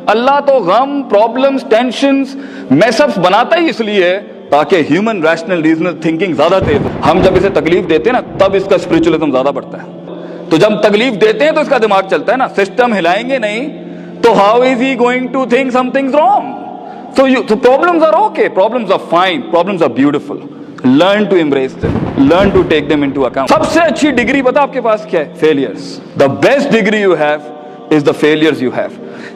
अल्लाह तो गम, problems, tensions, mashups बनाता ही इसलिए है ताकि ह्यूमन रैशनल रीजनल थिंकिंग ज्यादा तेज हो। हम जब इसे तकलीफ देते हैं ना तब इसका स्पिरिचुअलिज्म ज्यादा बढ़ता है। तो जब तकलीफ देते हैं तो इसका दिमाग चलता है ना। सिस्टम हिलाएंगे नहीं तो how is he going to think something wrong. So problems are okay, problems are fine, problems are beautiful. Learn to embrace them, learn to take them into account. सबसे अच्छी डिग्री पता आपके पास क्या है? Failures. The best degree you have is the failures you have.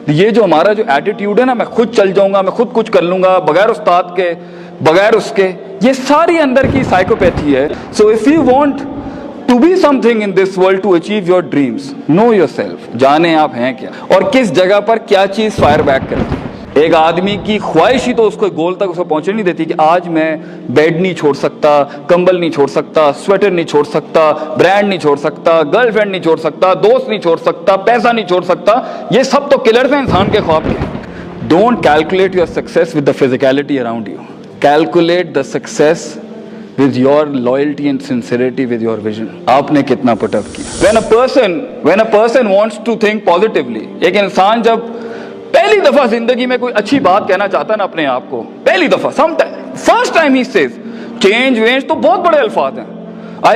ये जो हमारा जो एटीट्यूड है ना, मैं खुद चल जाऊंगा, मैं खुद कुछ कर लूंगा बगैर उस्ताद के, बगैर उसके, ये सारी अंदर की साइकोपैथी है। So if you want to be something in this world, to achieve your dreams, know yourself. जाने आप हैं क्या और किस जगह पर क्या चीज फायर बैक करती है। एक आदमी की ख्वाहिश ही तो उसको गोल तक उसको पहुंचने नहीं देती कि आज मैं बेड नहीं छोड़ सकता, कंबल नहीं छोड़ सकता, स्वेटर नहीं छोड़ सकता, ब्रांड नहीं छोड़ सकता, गर्लफ्रेंड नहीं छोड़ सकता, दोस्त नहीं छोड़ सकता, पैसा नहीं छोड़ सकता। ये सब तो किलर्स हैं इंसान के ख्वाब के। Don't calculate your success with the physicality around you, calculate the success with your loyalty and sincerity, with your vision. आपने कितना put up किया। When a person wants to think positively, एक इंसान जब पहली दफा जिंदगी में कोई अच्छी बात कहना चाहता है ना अपने आप को, पहली दफा, फर्स्ट टाइम ही सेज चेंज वेंज, तो बहुत बड़े अल्फाज हैं। I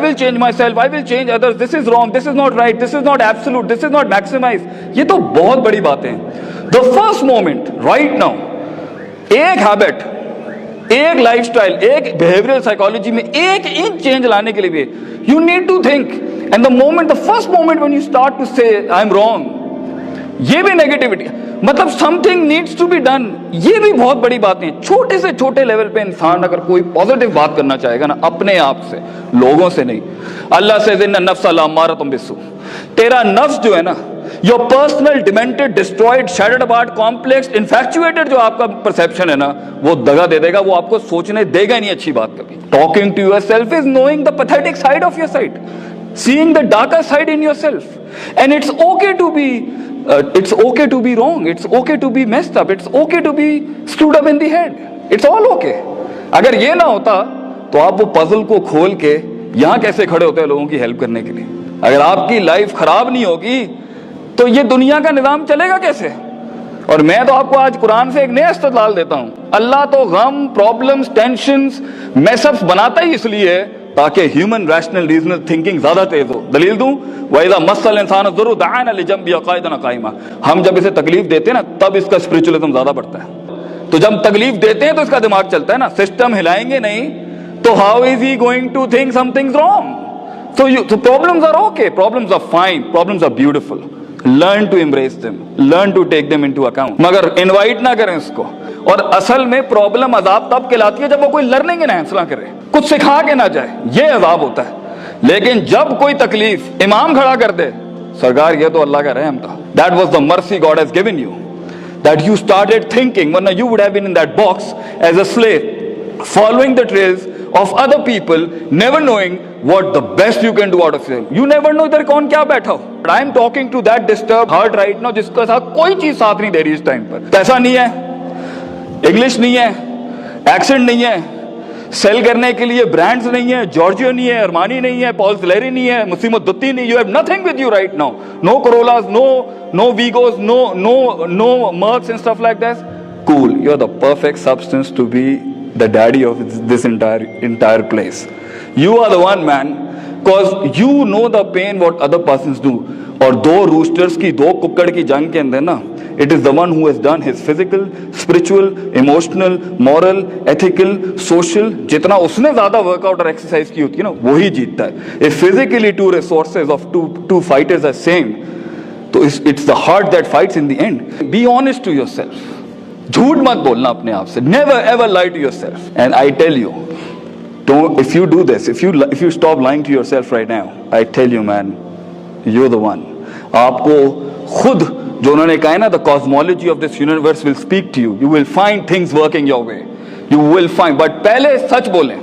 will change myself, I will change others, this is wrong, this is not right, this is not absolute, this is not maximize, ये तो बहुत बड़ी बातें हैं। The first moment, right now, एक हैबिट, एक लाइफस्टाइल, एक बिहेवियरल साइकोलॉजी में एक इंच चेंज लाने के लिए भी you need to think, and the first moment when you start to say I am wrong, ये भी नेगेटिविटी, मतलब something needs to be done, ये भी बहुत बड़ी बात है। छोटे से छोटे लेवल पे इंसान अगर कोई पॉजिटिव बात करना चाहेगा ना, अपने आप से, लोगों से नहीं। अल्लाह से इन्ना नफ्स लअम्मारतुम बिस्सू, तेरा नफ्स जो है ना, your personal demented, destroyed, shattered apart, complex, infatuated जो आपका परसेप्शन है ना, वो दगा दे देगा, वो आपको सोचने देगा ही नहीं अच्छी बात कभी। Talking to yourself is knowing the pathetic side of your side, seeing the darker side in yourself, and it's okay to be wrong, it's okay to be messed up, it's okay to be screwed up in the head, it's all okay. अगर ये ना होता तो आप वो puzzle को खोल के यहां कैसे खड़े होते हैं लोगों की हेल्प करने के लिए। अगर आपकी लाइफ खराब नहीं होगी तो ये दुनिया का निजाम चलेगा कैसे। और मैं तो आपको आज कुरान से एक नया इस्तेदलाल देता हूं, अल्लाह तो गम, प्रॉब्लम्स, टेंशंस, मैसअप्स बनाता ही इसलिए है ताकि ह्यूमन रैशनल रीजनल थिंकिंग ज्यादा तेज हो। दलील दूं, वइज़ा मस्सल इंसान ज़ुर्रु दअना लिजंबि क़ाइदन क़ाइमा, हम जब इसे तकलीफ देते हैं ना तब इसका स्पिरिचुअलिज्म ज्यादा बढ़ता है। तो जब तकलीफ देते हैं तो इसका दिमाग चलता है ना। सिस्टम हिलाएंगे नहीं तो how is he going to think something wrong. So problems are okay, problems are fine, problems are beautiful. Learn to embrace them, learn to take them into account. मगर इनवाइट ना करें इसको। और असल में प्रॉब्लम अजाब तब कहलाती है जब वो कोई लर्निंग एनहांस ना करे, कुछ सिखा के ना जाए, ये अजाब होता है। लेकिन जब कोई तकलीफ इमाम खड़ा कर दे, सरकार ये तो अल्लाह का रहम था, that was the mercy God has given you, that you started thinking, वरना you would have been in that box as a slave, following the trails of other people, never knowing what the best you can do out of yourself. You never know इधर कौन क्या बैठा हो। I am talking to that disturbed heart right now, जिसका साथ कोई चीज साथ नहीं दे रही इस टाइम पर। पैसा नहीं है, इंग्लिश नहीं है, एक्सेंट नहीं है, सेल करने के लिए ब्रांड्स नहीं है, जॉर्जियो नहीं है, अरमानी नहीं है, पॉल सिलेरी नहीं है, मुसीमत दुत्ती नहीं, you have nothing with you right now. No Corollas, no Vigos, no Mercs and stuff like that. Cool, you are the perfect substance to be the daddy of this entire place. You are the one, man, because you know the pain what other persons do. और दो roosters की, दो कुक्कड़ की जंग के अंदर ना, it is the one who has done his physical, spiritual, emotional, moral, ethical, social, जितना उसने ज्यादा वर्कआउट और एक्सरसाइज की होती है ना, वही जीतता है। If physically two resources of two fighters are same, तो it's the heart that fights in the end. Be honest to yourself. झूठ मत बोलना अपने आप से, never ever lie to yourself. And I tell you, don't, if you do this, if you stop lying to yourself right now, I tell you, man, you're the one. आपको खुद जो उन्होंने कहा है ना, the cosmology of this universe will speak to you. You will find things working your way. You will find, but पहले सच बोलें.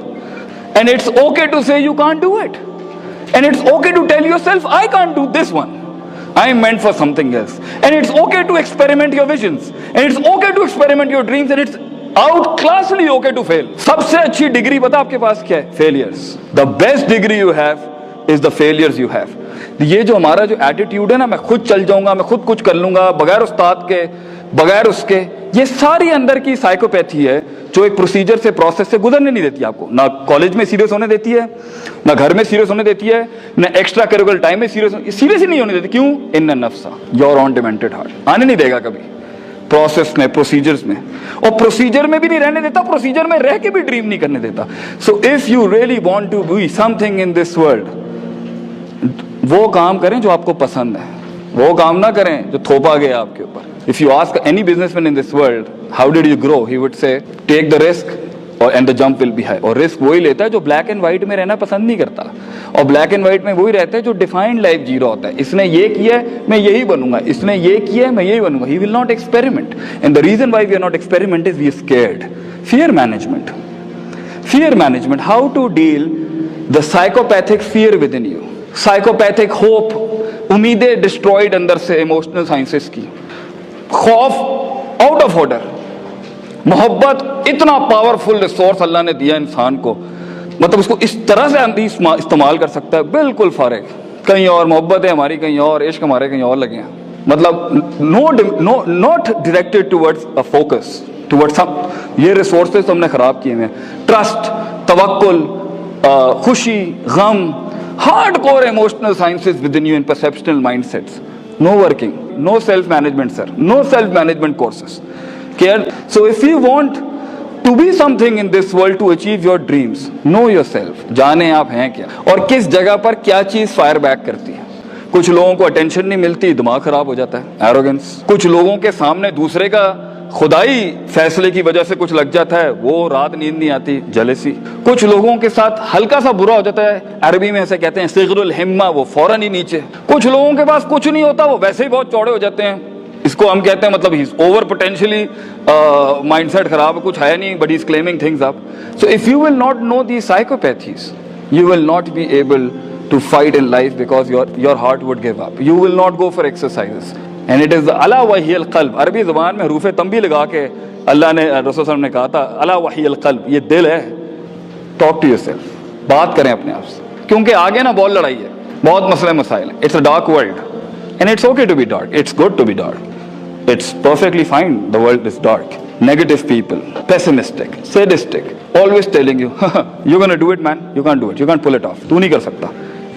And it's okay to say you can't do it. And it's okay to tell yourself, I can't do this one. I am meant for something else. And it's okay to experiment your visions. And it's okay to experiment your dreams. And it's outclassly okay to fail. सबसे अच्छी degree पता आपके पास क्या है? Failures. The best degree you have is the failures you have. ये जो हमारा जो एटीट्यूड है ना, मैं खुद चल जाऊंगा, मैं खुद कुछ कर लूंगा बगैर उस्ताद के, बगैर उसके, ये सारी अंदर की साइकोपैथी है जो एक प्रोसीजर से, प्रोसेस से गुजरने नहीं देती आपको। ना कॉलेज में सीरियस होने देती है, ना घर में सीरियस होने देती है, ना एक्स्ट्रा करिकुलर टाइम में सीरियस ही नहीं होने देती। क्यों? इन नफ्सा योर ऑन डिमेंटेड हार्ट, आने नहीं देगा कभी प्रोसेस में, प्रोसीजर्स में, और प्रोसीजर में भी नहीं रहने देता, प्रोसीजर में रह के भी ड्रीम नहीं करने देता। So if you really want to be something in this world, वो काम करें जो आपको पसंद है, वो काम ना करें जो थोपा गया आपके ऊपर। If you ask any businessman in this world how did you grow, he would say take the risk और and the jump will be high. और रिस्क वही लेता है जो ब्लैक एंड व्हाइट में रहना पसंद नहीं करता, और ब्लैक एंड व्हाइट में वही रहता है जो डिफाइंड लाइफ जी रहा होता है। इसने ये किया है मैं यही बनूंगा, इसने ये किया है मैं यही बनूंगा। He will not experiment, and the reason why we are not experiment is we are scared. Fear management, fear management, how to deal the psychopathic fear within you, psychopathic hope, उम्मीदें destroyed अंदर से emotional sciences की, खौफ out of order, मोहब्बत इतना powerful resource अल्लाह ने दिया इंसान को, मतलब उसको इस तरह से अंधी इस्तेमाल कर सकता है, बिल्कुल फारिग। कहीं और मोहब्बत है हमारी, कहीं और इश्क हमारे कहीं और लगे हैं, मतलब not directed towards a focus towards some. ये रिसोर्सेज हमने खराब किए हैं। ट्रस्ट, तवक्कुल, खुशी, गम, hardcore emotional sciences within you and perceptional mindsets, no working, no self management sir, no self management courses, care. So if you want to be something in this world, to achieve your dreams, know yourself, जाने आप हैं क्या और किस जगह पर क्या चीज फायर बैक करती है। कुछ लोगों को अटेंशन नहीं मिलती, दिमाग खराब हो जाता है, एरोगेंस। कुछ लोगों के सामने दूसरे का खुदाई फैसले की वजह से कुछ लग जाता है, वो रात नींद नहीं आती, जेलसी। कुछ लोगों के साथ हल्का सा बुरा हो जाता है, अरबी में ऐसे कहते हैं सिगरुल हिम्मा, वो फौरन ही नीचे। कुछ लोगों के पास कुछ नहीं होता, वो वैसे ही बहुत चौड़े हो जाते हैं, इसको हम कहते हैं मतलब ही ओवर पोटेंशियली माइंडसेट खराब है, कुछ है नहीं, but he is claiming things up. So if you will not know the psychopathies, you will not be able to fight in life because your heart would give up. You will not go for exercises, and it is अला वहियल क़ल्ब। अरबी ज़बान में हरूफ तंबी लगा के अल्लाह ने, रसूल सल्लल्लाहु अलैहि वसल्लम ने कहा था अला वहियल क़ल्ब, ये दिल है। टॉक टू योरसेल्फ, बात करें अपने आप से, क्योंकि आगे ना बहुत लड़ाई है, बहुत मसले मसाइल है। It's a dark world and it's okay to be dark, it's good to be dark, it's perfectly fine, the world is dark. Negative people, pessimistic, sadistic, always telling you you're gonna do it man, you can't do it, you can't pull it off, तू नहीं कर सकता।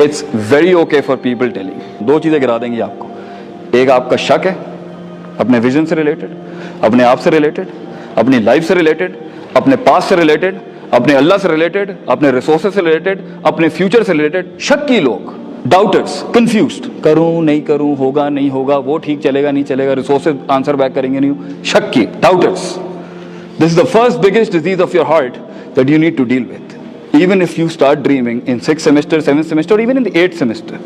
It's very okay for people telling you। दो चीजें गिरा देंगी आपको, एक आपका शक है अपने विजन से रिलेटेड, अपने आप से रिलेटेड, अपनी लाइफ से रिलेटेड, अपने पास्ट से रिलेटेड, अपने अल्लाह से रिलेटेड, अपने रिसोर्सेज से रिलेटेड, अपने फ्यूचर से रिलेटेड। शक्की लोग, डाउटर्स, कंफ्यूज्ड, करूं नहीं करूं, होगा नहीं होगा, वो ठीक चलेगा नहीं चलेगा, रिसोर्सेज आंसर बैक करेंगे नहीं, शक्की, doubters. This is the first biggest disease of your heart that you need to deal with, even if you start dreaming in 6th semester, 7th semester, even in the 8th semester.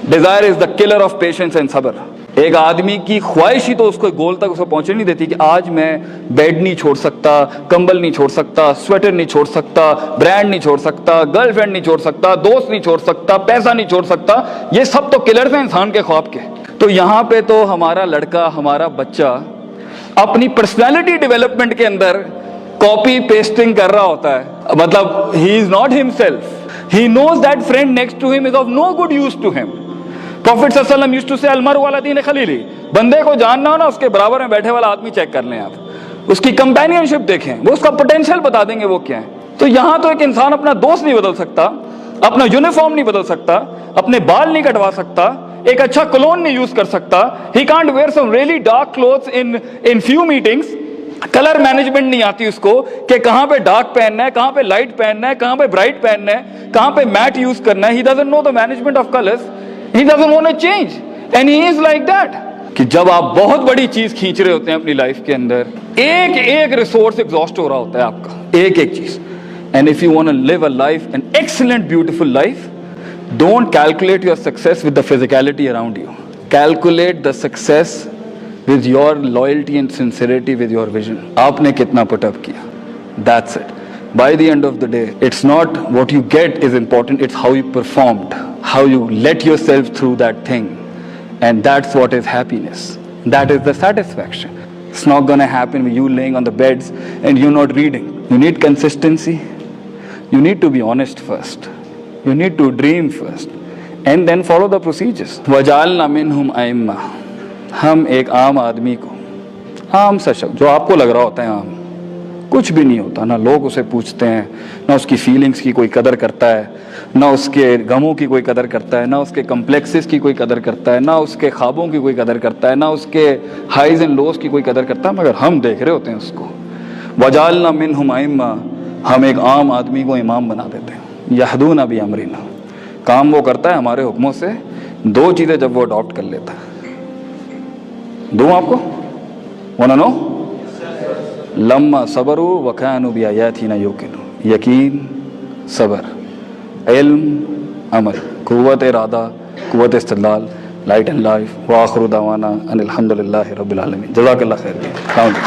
Desire is the killer of patience and sabr. एक आदमी की ख्वाहिश ही तो उसको गोल तक उसको पहुंचने नहीं देती कि आज मैं बेड नहीं छोड़ सकता, कंबल नहीं छोड़ सकता, स्वेटर नहीं छोड़ सकता, ब्रांड नहीं छोड़ सकता, गर्लफ्रेंड नहीं छोड़ सकता, दोस्त नहीं छोड़ सकता, पैसा नहीं छोड़ सकता। ये सब तो किलर्स हैं इंसान के ख्वाब के। तो यहाँ पे तो हमारा लड़का, हमारा बच्चा अपनी पर्सनैलिटी डेवलपमेंट के अंदर कॉपी पेस्टिंग कर रहा होता है, मतलब he is not himself, he knows that friend next to him is of no good use to him. Prophet सल्लल्लाहु अलैहि वसल्लम यूज्ड टू से अलमरउ अला दीन खलीली, बंदे को जानना हो ना, उसके बराबर में बैठे वाला आदमी चेक कर लें आप, उसकी कंपेनियनशिप देखें, वो उसका पोटेंशियल बता देंगे वो क्या है। तो यहाँ तो एक इंसान अपना दोस्त नहीं बदल सकता, अपना यूनिफॉर्म नहीं बदल सकता, अपने बाल नहीं कटवा सकता, एक अच्छा क्लोन नहीं यूज कर सकता, he can't wear some really dark clothes in few meetings. Colour management नहीं आती उसको कि कहां पे डार्क पहनना है, कहां पे लाइट पहनना है, कहां पे ब्राइट पहनना है, कहां पे मैट यूज करना है। He doesn't know the management of colours, he doesn't want to change and he is like that। कि जब आप बहुत बड़ी चीज खींच रहे होते हैं अपनी लाइफ के अंदर, एक एक रिसोर्स एग्जॉस्ट हो रहा होता है आपका, एक एक चीज। And if you want to live a life, an excellent beautiful life, don't calculate your success with the physicality around you, calculate the success with your loyalty and sincerity with your vision. आपने कितना put up किया, that's it. By the end of the day, it's not what you get is important, it's how you performed, how you let yourself through that thing, and that's what is happiness, that is the satisfaction. It's not gonna happen with you laying on the beds and you're not reading. You need consistency, you need to be honest first, You need to dream first and then follow the procedures. वजालना मिनहुम अइम्मा, हम एक आम आदमी को, आम सा शख्स जो आपको लग रहा होता है आम, कुछ भी नहीं होता, ना लोग उसे पूछते हैं, ना उसकी फीलिंग्स की कोई कदर करता है, ना उसके गमों की कोई कदर करता है, ना उसके कम्प्लेक्सेस की कोई कदर करता है, ना उसके ख्वाबों की कोई कदर करता है, ना उसके हाइज एंड लोज की कोई कदर करता है, मगर हम देख रहे होते हैं उसको। वजालना मिनहुम अइम्मा, हम एक आम आदमी को इमाम बना देते हैं। यहदूना बि अमरिना, काम वो करता है हमारे हुक्मों से। दो चीज़ें जब वो अडॉप्ट कर लेता है, दूँ आपको, वाना नो, लम्मा सबरू व कानू बि आयातिना यूकिनून, यकीन, सबर, इल्म, अमल, कुव्वत इरादा, कुव्वत इस्तिदलाल, लाइट एंड लाइफ। व आखिरु दावाना अनिल हम्दुलिल्लाहि रब्बिल आलमीन। जज़ाकल्लाह खैर।